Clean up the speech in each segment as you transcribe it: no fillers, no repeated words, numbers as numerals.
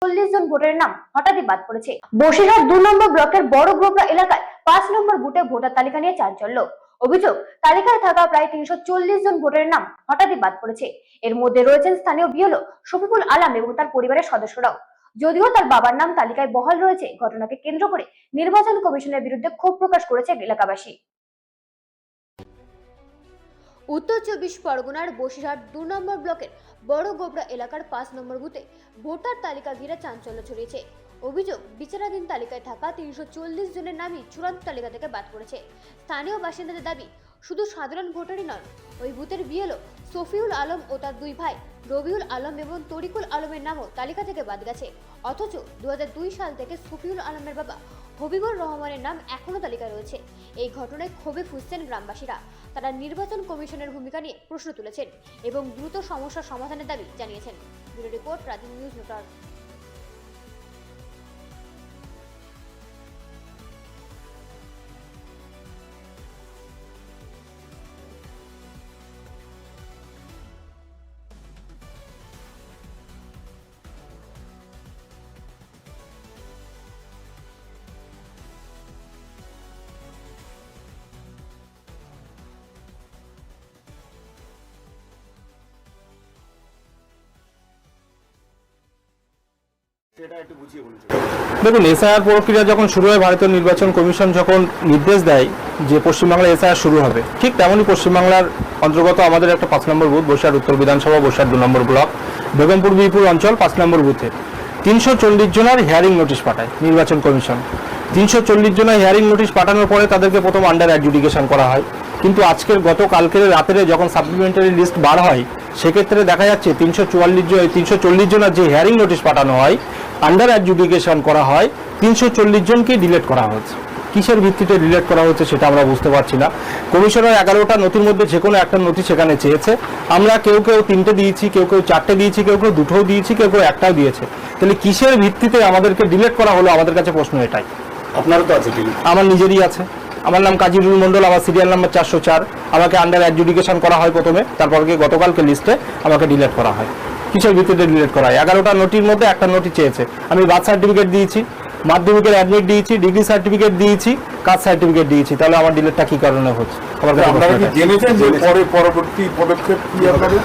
40 জন ভোটারের নাম হঠাৎই বাদ পড়েছে। বসিরহাট 2 নম্বর ব্লকের বড় গোবরা এলাকায় 5 নম্বর বুথে ভোটার তালিকা নিয়ে চাঞ্চল্য। অভিযোগ, তালিকায় থাকা প্রায় 340 জন ভোটারের নাম হঠাৎই বাদ পড়েছে। এর মধ্যে রয়েছেন স্থানীয় বিএলও শফিকুল আলম এবং তার পরিবারের সদস্যরাও। যদিও তার বাবার নাম তালিকায় বহাল রয়েছে, ঘটনাকে কেন্দ্র করে নির্বাচন কমিশনের বিরুদ্ধে ক্ষোভ প্রকাশ করেছে এলাকাবাসী। উত্তর 24 পরগনার বসিরহাট 2 নম্বর ব্লকের বড় গোবরা এলাকার 5 নম্বর বুথে ভোটার তালিকা ঘিরে চাঞ্চল্য ছড়িয়েছে। অভিযোগ, বিচারাধীন তালিকায় থাকা 340 জনের নামই চূড়ান্ত তালিকা থেকে বাদ পড়েছে। স্থানীয় বাসিন্দাদের দাবি, শুধু সাধারণ ভোটারই নন, ওই বুথের বিএলও সফিউল আলম ও তার 2 ভাই রবিউল আলম এবং তরিকুল আলমের নামও তালিকা থেকে বাদ গেছে। অথচ 2002 সাল থেকে সফিউল আলমের বাবা হবিবুর রহমানের নাম এখনো তালিকায় রয়েছে। এই ঘটনায় ক্ষোভে ফুঁসছেন গ্রামবাসীরা। তারা নির্বাচন কমিশনের ভূমিকা নিয়ে প্রশ্ন তুলেছেন এবং দ্রুত সমস্যার সমাধানের দাবি জানিয়েছেন। ব্যুরো রিপোর্ট, রাজধানী নিউজ নেটওয়ার্ক। দেখুন, এসআইআর প্রক্রিয়া যখন শুরু হয়, ভারতীয় নির্বাচন কমিশন যখন নির্দেশ দেয় যে পশ্চিমবাংলায় এসআইআর শুরু হবে, ঠিক তেমনই পশ্চিমবাংলার অন্তর্গত আমাদের একটা 5 নম্বর বুথ, বসিরহাট উত্তর বিধানসভা, বসিরহাট 2 নম্বর ব্লক, বেগমপুর বিপুর অঞ্চল 5 নম্বর বুথে 340 জনের হিয়ারিং নোটিশ পাঠায় নির্বাচন কমিশন। 340 জনের হিয়ারিং নোটিশ পাঠানোর পরে তাদেরকে প্রথম আন্ডার অ্যাডজুডিকেশন করা হয়। কিন্তু গতকালকের রাতের যখন সাপ্লিমেন্টারি লিস্ট বার হয়, সেক্ষেত্রে দেখা যাচ্ছে 340 জনের যে হিয়ারিং নোটিশ পাঠানো হয়, আন্ডার অ্যাডজুডিকেশন করা হয়, 340 জনকে ডিলিট করা হয়েছে। কিসের ভিত্তিতে ডিলিট করা হচ্ছে সেটা আমরা বুঝতে পারছি না। কমিশনের 11টা নথির মধ্যে যে কোনো একটা নথি সেখানে চেয়েছে। আমরা কেউ 3টে দিয়েছি, কেউ 4টে দিয়েছি, কেউ 2টোও দিয়েছি, কেউ 1টাও দিয়েছে। তাহলে কিসের ভিত্তিতে আমাদেরকে ডিলিট করা হলো, আমাদের কাছে প্রশ্ন এটাই। আপনারও তো আছে? আমার নিজেরই আছে। আমার নাম কাজিরুল মন্ডল, আমার সিরিয়াল নাম্বার 404। আমাকে আন্ডার অ্যাডজুডিকেশন করা হয় প্রথমে, তারপর গতকালকে লিস্টে আমাকে ডিলিট করা হয়। কিসের ভিত্তিতে ডিলিট করা হয়? 11টা নোটির মধ্যে একটা নোটি চেয়েছে। আমি বার্থ সার্টিফিকেট দিয়েছি, মাধ্যমিকের অ্যাডমিট দিয়েছি, ডিগ্রি সার্টিফিকেট দিয়েছি, কাস্ট সার্টিফিকেট দিয়েছি। তাহলে আমার ডিলিটটা কি কারণে হচ্ছে?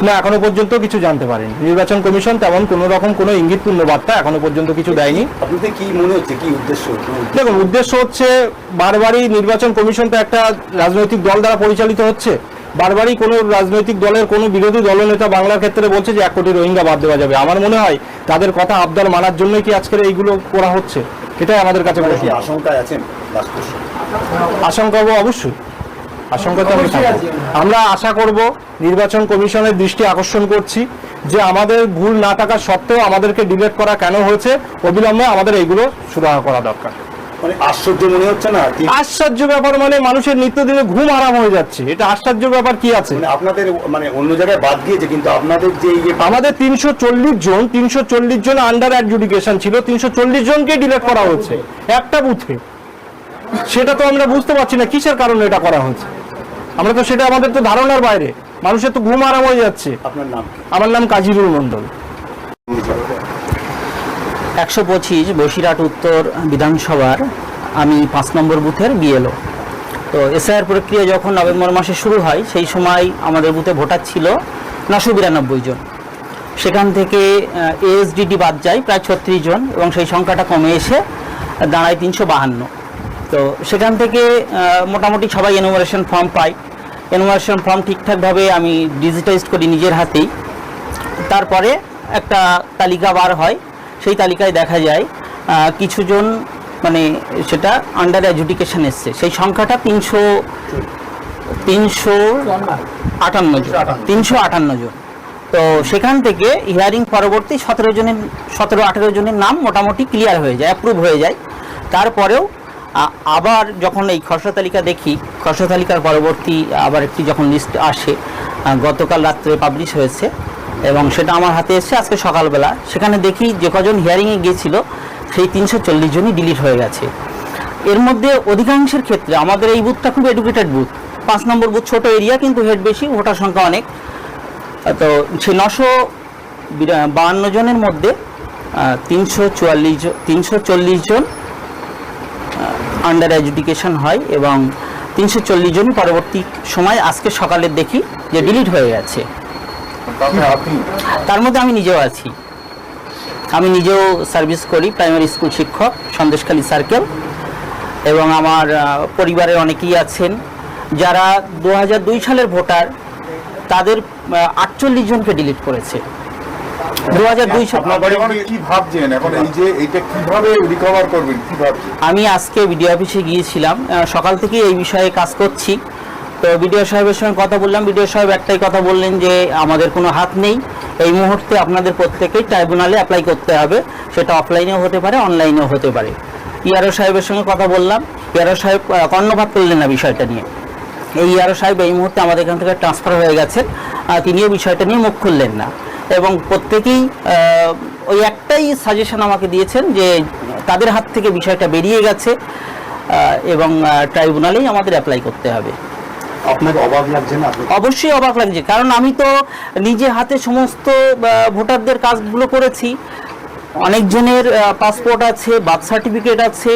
না, এখনো পর্যন্ত কিছু জানতে পারিনি। নির্বাচন কমিশন তেমন কোনো রকম কোনো ইঙ্গিতপূর্ণ বার্তা এখনো পর্যন্ত কিছু দেয়নি। আপনাদের কি মনে হচ্ছে, কি উদ্দেশ্য? দেখুন, উদ্দেশ্য হচ্ছে বারবারই নির্বাচন কমিশন তো একটা রাজনৈতিক দল দ্বারা পরিচালিত হচ্ছে। বারবারই কোনো রাজনৈতিক দলের কোনো বিরোধী দলনেতা বাংলার ক্ষেত্রে বলছে যে 1 কোটি রোহিঙ্গা বাদ দেওয়া যাবে। আমার মনে হয় তাদের কথা আবদার মানার জন্যই কি আজকের এইগুলো করা হচ্ছে, এটাই আমাদের কাছে প্রশ্ন। আশঙ্কায় আছেন? আশঙ্কা অবশ্যই, আশঙ্কা তো আমরা আশা করব। নির্বাচন কমিশনের দৃষ্টি আকর্ষণ করছি যে আমাদের ভুল না থাকা সত্ত্বেও আমাদেরকে ডিলিট করা কেন হয়েছে, অবিলম্বে আমাদের এইগুলো সুরাহা করা দরকার। আশ্চর্য মনে হচ্ছে না? আশ্চর্য ব্যাপার মানে মানুষের নিত্যদিনে ঘুম আরাম হয়ে যাচ্ছে, এটা আশ্চর্য ব্যাপার কি আছে? আপনাদের অন্য জায়গায় বাদ দিয়েছে, কিন্তু আপনাদের যে আমাদের 340 জন আন্ডার অ্যাডজুডিকেশন ছিল, 340 জনকে ডিলিট করা হচ্ছে একটা বুথে। সেটা তো আমরা বুঝতে পারছি না কিসের কারণে এটা করা হচ্ছে। আমরা তো সেটা আমাদের তো ধারণার বাইরে। মানুষের তো ঘুম আরাম হয়ে যাচ্ছে। আপনার নাম? আমার নাম কাজিরুল মন্ডল। 125 বসিরহাট উত্তর বিধানসভার আমি 5 নম্বর বুথের বিএলও। তো এসআইআর প্রক্রিয়া যখন নভেম্বর মাসে শুরু হয়, সেই সময় আমাদের বুথে ভোটার ছিল 992 জন। সেখান থেকে এএসডিডি বাদ যায় প্রায় 36 জন এবং সেই সংখ্যাটা কমে এসে দাঁড়ায় 352। তো সেখান থেকে মোটামুটি সবাই এনুমারেশন ফর্ম পায়। এনুমারেশন ফর্ম ঠিকঠাকভাবে আমি ডিজিটাইজ করি নিজের হাতেই। তারপরে একটা তালিকা বার হয়, সেই তালিকায় দেখা যায় কিছুজন সেটা আন্ডার অ্যাডজুডিকেশন এসছে। সেই সংখ্যাটা 358 জন। তো সেখান থেকে হিয়ারিং পরবর্তী 17-18 জনের নাম মোটামুটি ক্লিয়ার হয়ে যায়, অ্যাপ্রুভ হয়ে যায়। তারপরেও আবার যখন এই খসড়া তালিকা দেখি, খসড়া তালিকার পরবর্তী আবার একটি যখন লিস্ট আসে, গতকাল রাত্রে পাবলিশ হয়েছে এবং সেটা আমার হাতে এসেছে আজকে সকালবেলা। সেখানে দেখি যে কজন হিয়ারিংয়ে গিয়েছিল সেই 340 জনই ডিলিট হয়ে গেছে। এর মধ্যে অধিকাংশের ক্ষেত্রে আমাদের এই বুথটা খুব এডুকেটেড বুথ। 5 নম্বর বুথ ছোট এরিয়া, কিন্তু হেড বেশি, ভোটার সংখ্যা অনেক। তো সেই 952 জনের মধ্যে 340 জন আন্ডার এডুকেশন হয় এবং 340 জন পরবর্তী সময় আজকে সকালে দেখি যে ডিলিট হয়ে গেছে। তার মধ্যে আমি নিজেও আছি। আমি নিজেও সার্ভিস করি, প্রাইমারি স্কুল শিক্ষক, সন্দেশখালী সার্কেল, এবং আমার পরিবারের অনেকেই আছেন যারা 2002 সালের ভোটার, তাদের 48 জনকে ডিলিট করেছে। 2002 সাল কি ভাবছেন এখন, এই যে এটা কিভাবে রিকভার করবেন, কি ভাবছেন? আমি আজকে বিডিও অফিসে গিয়েছিলাম, সকাল থেকে এই বিষয়ে কাজ করছি। তো বিডিও সাহেবের সঙ্গে কথা বললাম, বিডিও সাহেব একটাই কথা বললেন যে আমাদের কোনো হাত নেই, এই মুহূর্তে আপনাদের প্রত্যেকেই ট্রাইব্যুনালে অ্যাপ্লাই করতে হবে, সেটা অফলাইনেও হতে পারে, অনলাইনেও হতে পারে। ইআরও সাহেবের সঙ্গে কথা বললাম, ইআরও সাহেব কর্ণপাত করলেন না বিষয়টা নিয়ে। এই ইআরও সাহেব এই মুহূর্তে আমাদের এখান থেকে ট্রান্সফার হয়ে গেছেন, তিনিও বিষয়টা নিয়ে মুখ খুললেন না, এবং প্রত্যেকেই ওই একটাই সাজেশন আমাকে দিয়েছেন যে তাদের হাত থেকে বিষয়টা বেরিয়ে গেছে এবং ট্রাইব্যুনালেই আমাদের অ্যাপ্লাই করতে হবে। আপনার অবাক লাগছে না? অবশ্যই অবাক লাগছে, কারণ আমি তো নিজে হাতে সমস্ত ভোটারদের কাজগুলো করেছি। অনেকজনের পাসপোর্ট আছে, বার্থ সার্টিফিকেট আছে,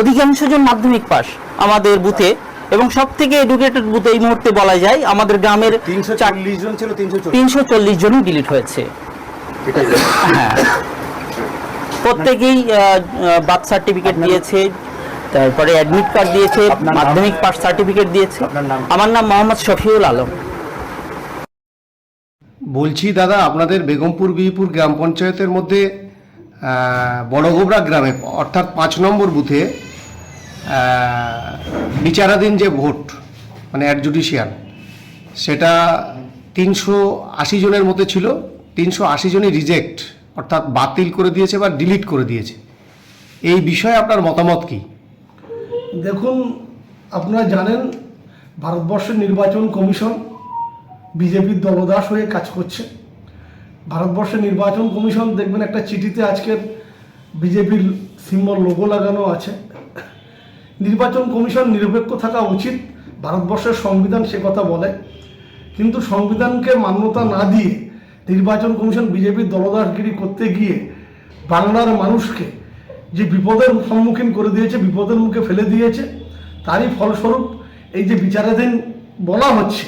অধিকাংশ জন মাধ্যমিক পাস আমাদের বুথে, এবং সব থেকে এডুকেটেড বুথ এই মুহূর্তে বলা যায় আমাদের গ্রামের 340 জন ছিল, 340 জনই ডিলিট হয়েছে। হ্যাঁ, প্রত্যেকেই বার্থ সার্টিফিকেট দিয়েছে, তারপরে অ্যাডমিট কার্ড দিয়েছে, মাধ্যমিক পাস সার্টিফিকেট দিয়েছে। আমার নাম মোহাম্মদ শফিউল আলম। বলছি দাদা, আপনাদের বেগমপুর বিহিপুর গ্রাম পঞ্চায়েতের মধ্যে বড়গোবরা গ্রামে অর্থাৎ 5 নম্বর বুথে বিচারাধীন যে ভোট মানে অ্যাডজুডিশিয়াল, সেটা 380 জনের মধ্যে ছিল, 380 জনই রিজেক্ট অর্থাৎ বাতিল করে দিয়েছে বা ডিলিট করে দিয়েছে। এই বিষয়ে আপনার মতামত কি? দেখুন, আপনারা জানেন ভারতবর্ষের নির্বাচন কমিশন বিজেপির দলদাস হয়ে কাজ করছে। ভারতবর্ষের নির্বাচন কমিশন দেখবেন একটা চিঠিতে আজকের বিজেপির সিম্বল লোগো লাগানো আছে। নির্বাচন কমিশন নিরপেক্ষ থাকা উচিত, ভারতবর্ষের সংবিধান সে কথা বলে, কিন্তু সংবিধানকে মান্যতা না দিয়ে নির্বাচন কমিশন বিজেপির দলদাসগিরি করতে গিয়ে বাংলার মানুষকে যে বিপদের সম্মুখীন করে দিয়েছে, বিপদের মুখে ফেলে দিয়েছে, তারই ফলস্বরূপ এই যে বিচারাধীন বলা হচ্ছে।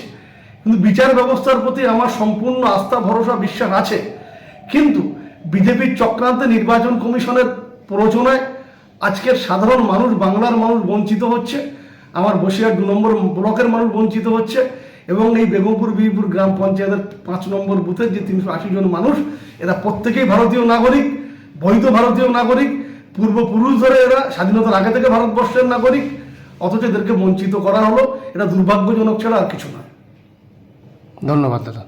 কিন্তু বিচার ব্যবস্থার প্রতি আমার সম্পূর্ণ আস্থা, ভরসা, বিশ্বাস আছে, কিন্তু বিজেপির চক্রান্তে নির্বাচন কমিশনের প্ররোচনায় আজকের সাধারণ মানুষ, বাংলার মানুষ বঞ্চিত হচ্ছে, আমার বসিরহাট 2 নম্বর ব্লকের মানুষ বঞ্চিত হচ্ছে, এবং এই বেগমপুর বিহিপুর গ্রাম পঞ্চায়েতের 5 নম্বর বুথের যে 380 জন মানুষ, এরা প্রত্যেকেই ভারতীয় নাগরিক, বৈধ ভারতীয় নাগরিক, পূর্বপুরুষ ধরে এরা স্বাধীনতার আগে থেকে ভারতবর্ষের নাগরিক, অথচ এদেরকে বঞ্চিত করা হলো। এটা দুর্ভাগ্যজনক ছাড়া আর কিছু না। ধন্যবাদ দাদা।